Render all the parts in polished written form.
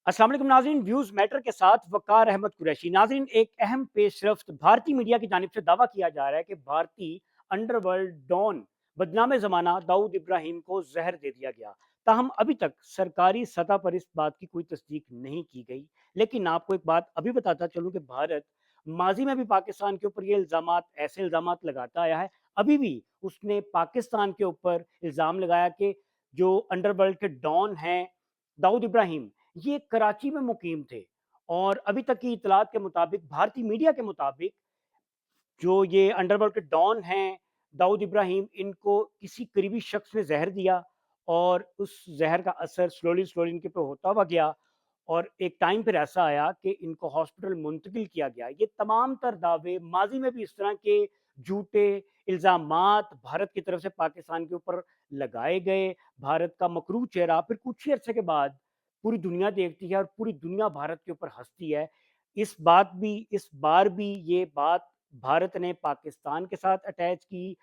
अस्सलाम वालेकुम नाज़रीन, व्यूज़ मैटर के साथ वक़ार अहमद कुरैशी। नाज़रीन, एक अहम पेशरफ्त भारतीय मीडिया की जानिब से दावा किया जा रहा है कि भारतीय अंडरवर्ल्ड डॉन बदनाम ज़माना दाऊद इब्राहिम को ज़हर दे दिया गया। ताहम अभी तक सरकारी सतह पर इस बात की कोई तस्दीक नहीं की गई। लेकिन आपको एक बात अभी बताता चलूँ कि भारत माजी में भी पाकिस्तान के ऊपर ये ऐसे इल्ज़ामात लगाता आया है। अभी भी उसने पाकिस्तान के ऊपर इल्ज़ाम लगाया कि जो अंडरवर्ल्ड के डॉन हैं दाऊद इब्राहिम, ये कराची में मुकीम थे। और अभी तक की इतलात के मुताबिक, भारतीय मीडिया के मुताबिक, जो ये अंडरवर्ल्ड के डॉन हैं दाऊद इब्राहिम, इनको किसी करीबी शख्स ने जहर दिया और उस जहर का असर स्लोली स्लोली इनके पे होता हुआ गया। और एक टाइम पर ऐसा आया कि इनको हॉस्पिटल मुंतकिल किया गया। ये तमाम तर दावे माजी में भी इस तरह के झूठे इल्ज़ामात भारत की तरफ से पाकिस्तान के ऊपर लगाए गए। भारत का मकरू चेहरा फिर कुछ ही अरसे के बाद पूरी दुनिया देखती है और पूरी दुनिया भारत के ऊपर हंसती है। इस बार भी ये बात भारत ने पाकिस्तान के साथ अटैच की।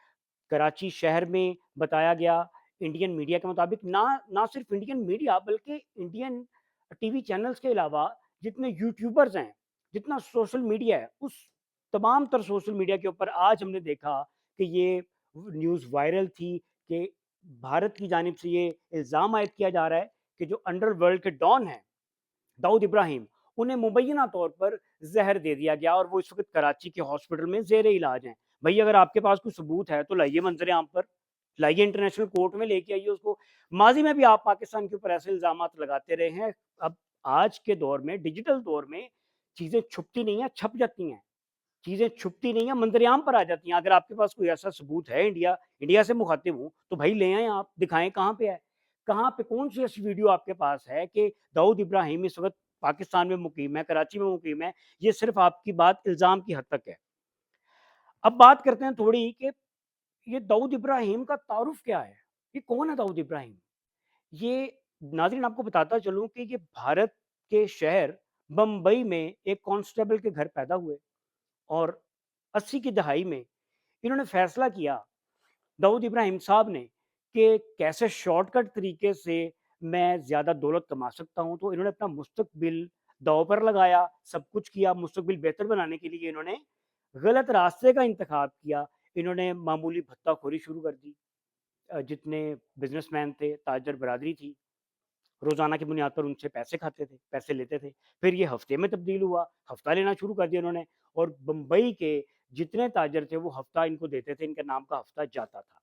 कराची शहर में बताया गया इंडियन मीडिया के मुताबिक, ना ना सिर्फ इंडियन मीडिया बल्कि इंडियन टीवी चैनल्स के अलावा जितने यूट्यूबर्स हैं, जितना सोशल मीडिया है, उस तमाम तर सोशल मीडिया के ऊपर आज हमने देखा कि ये न्यूज़ वायरल थी कि भारत की जानिब से ये इल्ज़ाम आयद किया जा रहा है कि जो अंडरवर्ल्ड के डॉन हैं दाऊद इब्राहिम, उन्हें मुबैना तौर पर जहर दे दिया गया और वो इस वक्त कराची के हॉस्पिटल में जेर इलाज हैं। भाई, अगर आपके पास कोई सबूत है तो लाइए मंजर आम पर, लाइए इंटरनेशनल कोर्ट में लेके आइए उसको। माजी में भी आप पाकिस्तान के ऊपर ऐसे इल्जाम लगाते रहे हैं। अब आज के दौर में, डिजिटल दौर में, चीजें छुपती नहीं है, छप जाती हैं। चीजें छुपती नहीं है, मंजरेआम पर आ जाती हैं। अगर आपके पास कोई ऐसा सबूत है, इंडिया इंडिया से मुखातिब हूँ, तो भाई ले आए, आप दिखाएं कहाँ पे है। कहाँ पे कौन सी ऐसी वीडियो आपके पास है कि दाऊद इब्राहिम इस वक्त पाकिस्तान में मुकीम है, कराची में मुकीम है। ये सिर्फ आपकी बात इल्जाम की हद तक है। अब बात करते हैं थोड़ी कि ये दाऊद इब्राहिम का तारुफ क्या है। ये कौन है दाऊद इब्राहिम? ये, नाज़रीन, आपको बताता चलूं कि ये भारत के शहर बम्बई में एक कांस्टेबल के घर पैदा हुए और 80 की दहाई में इन्होंने फैसला किया, दाऊद इब्राहिम साहब ने, कि कैसे शॉर्टकट तरीके से मैं ज़्यादा दौलत कमा सकता हूँ। तो इन्होंने अपना मुस्तकबिल दाँव पर लगाया, सब कुछ किया। मुस्तकबिल बेहतर बनाने के लिए इन्होंने गलत रास्ते का इंतखाब किया। इन्होंने मामूली भत्ताखोरी शुरू कर दी। जितने बिजनेसमैन थे, ताजर बरादरी थी, रोज़ाना की बुनियाद पर उनसे पैसे खाते थे, पैसे लेते थे। फिर ये हफ्ते में तब्दील हुआ, हफ्ता लेना शुरू कर दिया इन्होंने। और बम्बई के जितने ताजर थे वो हफ्ता इनको देते थे, इनके नाम का हफ्ता जाता था।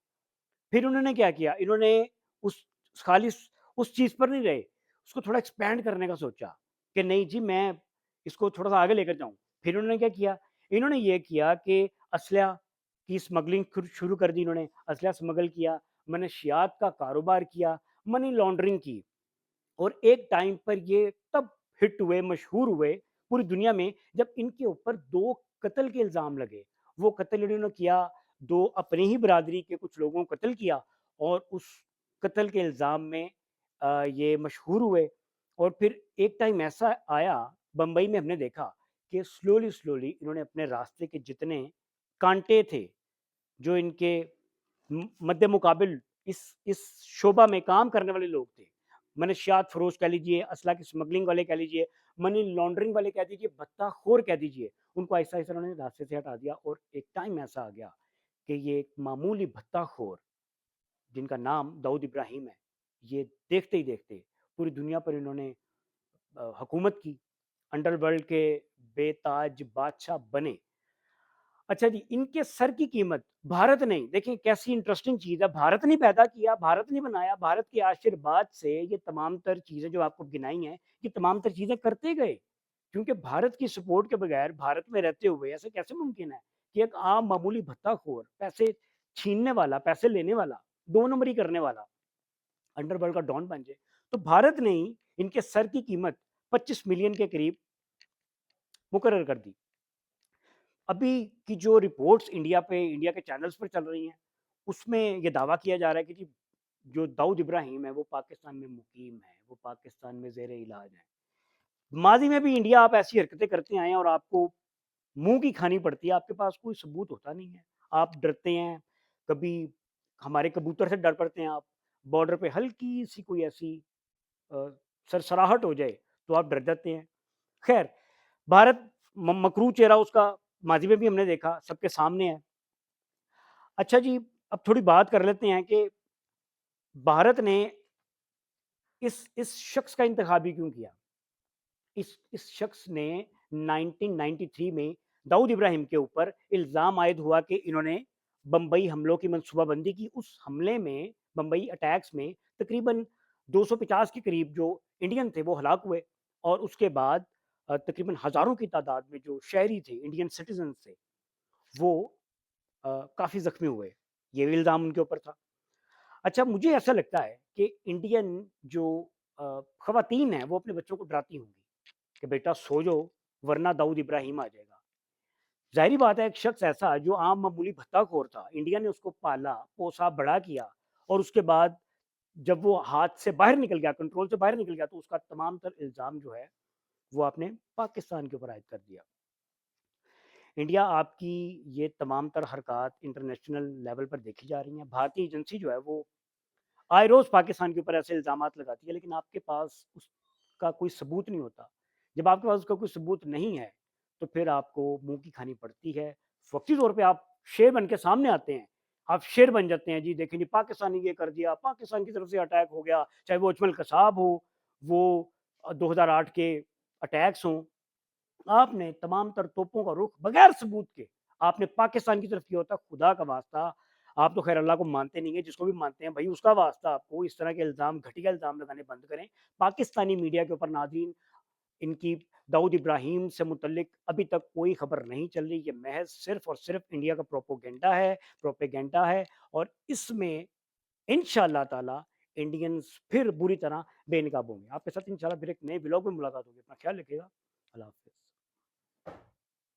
फिर उन्होंने क्या किया, इन्होंने उस खाली उस चीज़ पर नहीं रहे, उसको थोड़ा एक्सपैंड करने का सोचा कि नहीं जी, मैं इसको थोड़ा-सा आगे लेकर जाऊँ। फिर उन्होंने क्या किया, इन्होंने ये किया कि असलहा की स्मगलिंग शुरू कर दी इन्होंने। असलहा स्मगल किया, मनशियात का कारोबार किया, मनी लॉन्ड्रिंग की। और एक टाइम पर ये तब हिट हुए, मशहूर हुए पूरी दुनिया में, जब इनके ऊपर 2 कत्ल के इल्ज़ाम लगे। वो कत्ल इन्होंने किया, 2 अपनी ही बरादरी के कुछ लोगों को कत्ल किया और उस कत्ल के इल्ज़ाम में ये मशहूर हुए। और फिर एक टाइम ऐसा आया, बम्बई में हमने देखा कि स्लोली स्लोली इन्होंने अपने रास्ते के जितने कांटे थे, जो इनके मद्दे मुकाबिल इस शोबा में काम करने वाले लोग थे, मनशियात फरोश कह लीजिए, असला की स्मगलिंग वाले कह लीजिए, मनी लॉन्ड्रिंग वाले कह दीजिए, भत्ताखोर कह दीजिए, उनको ऐसा ऐसा उन्होंने रास्ते से हटा दिया। और एक टाइम ऐसा आ गया कि ये एक मामूली भत्ताखोर, जिनका नाम दाऊद इब्राहिम है, ये देखते ही देखते पूरी दुनिया पर इन्होंने हुकूमत की, अंडरवर्ल्ड के बेताज बादशाह बने। अच्छा जी, इनके सर की कीमत भारत नहीं, देखिए कैसी इंटरेस्टिंग चीज़ है, भारत ने पैदा किया, भारत ने बनाया, भारत के आशीर्वाद से ये तमाम तर चीज़ें जो आपको गिनाई हैं, ये तमाम तर चीज़ें करते गए। क्योंकि भारत की सपोर्ट के बगैर, भारत में रहते हुए ऐसे कैसे मुमकिन है कि एक आम मामूली भत्ताखोर, पैसे छीनने वाला, पैसे लेने वाला, 2 नंबरी करने वाला अंडरवर्ल्ड का डॉन बन जाए। तो भारत ने ही इनके सर की कीमत 25 मिलियन के करीब मुकर्रर कर दी। अभी की जो रिपोर्ट्स इंडिया के चैनल्स पर चल रही हैं, उसमें ये दावा किया जा रहा है कि जी, जो दाऊद इब्राहिम है वो पाकिस्तान में मुकीम है, वो पाकिस्तान में ज़ेर इलाज है। माज़ी में भी इंडिया आप ऐसी हरकतें करते आए हैं और आपको मुँह की खानी पड़ती है, आपके पास कोई सबूत होता नहीं है। आप डरते हैं, कभी हमारे कबूतर से डर पड़ते हैं आप, बॉर्डर पे हल्की-सी कोई ऐसी अ, सरसराहट हो जाए تو آپ ڈر جاتے ہیں. خیر، بھارت مکرو چہرہ اس کا ماضی میں بھی ہم نے دیکھا، سب کے سامنے ہے. اچھا جی، اب تھوڑی بات کر لیتے ہیں کہ بھارت نے اس شخص کا انتخاب ہی کیوں کیا. اس شخص نے 1993 میں داؤد ابراہیم کے اوپر الزام عائد ہوا کہ انہوں نے بمبئی حملوں کی منصوبہ بندی کی. اس حملے میں، بمبئی اٹیکس میں تقریباً 250 کے قریب جو انڈین تھے وہ ہلاک ہوئے، اور اس کے بعد تقریباً ہزاروں کی تعداد میں جو شہری تھے، انڈین سٹیزن تھے، وہ کافی زخمی ہوئے. یہ بھی الزام ان کے اوپر تھا. اچھا، مجھے ایسا لگتا ہے کہ انڈین جو خواتین ہیں وہ اپنے بچوں کو ڈراتی ہوں گی کہ بیٹا سو جاؤ ورنہ داؤد ابراہیم آ جائے گا. ظاہری بات ہے، ایک شخص ایسا جو عام معمولی بھتہ خور تھا، انڈیا نے اس کو پالا پوسا بڑا کیا، اور اس کے بعد جب وہ ہاتھ سے باہر نکل گیا، کنٹرول سے باہر نکل گیا، تو اس کا تمام تر الزام جو ہے وہ آپ نے پاکستان کے اوپر عائد کر دیا. انڈیا، آپ کی یہ تمام تر حرکات انٹرنیشنل لیول پر دیکھی جا رہی ہیں. بھارتی ایجنسی جو ہے وہ آئے روز پاکستان کے اوپر ایسے الزامات لگاتی ہے، لیکن آپ کے پاس اس کا کوئی ثبوت نہیں ہوتا. جب آپ کے پاس اس کا کوئی ثبوت نہیں ہے تو پھر آپ کو منہ کی کھانی پڑتی ہے. وقتی طور پہ آپ شیر بن کے سامنے آتے ہیں، آپ شیر بن جاتے ہیں. جی دیکھیں جی، پاکستانی یہ کر دیا، پاکستان کی طرف سے اٹیک ہو گیا، چاہے وہ اجمل قصاب ہو، وہ 2008 کے اٹیکس ہوں. آپ نے تمام تر توپوں کا رخ بغیر ثبوت کے آپ نے پاکستان کی طرف کیا ہوتا. خدا کا واسطہ، آپ تو خیر اللہ کو مانتے نہیں ہیں، جس کو بھی مانتے ہیں بھائی اس کا واسطہ آپ کو اس طرح کے الزام، گھٹیا الزام لگانے بند کریں. پاکستانی میڈیا کے اوپر ناظرین، ان کی داؤد ابراہیم سے متعلق ابھی تک کوئی خبر نہیں چل رہی. یہ محض صرف اور صرف انڈیا کا پروپیگنڈا ہے، اور اس میں انشاءاللہ تعالی انڈینز پھر بری طرح بے نقاب ہوں گے. آپ کے ساتھ انشاءاللہ پھر ایک نئے ولاگ میں ملاقات ہوگی. اپنا خیال رکھیے گا. اللہ حافظ.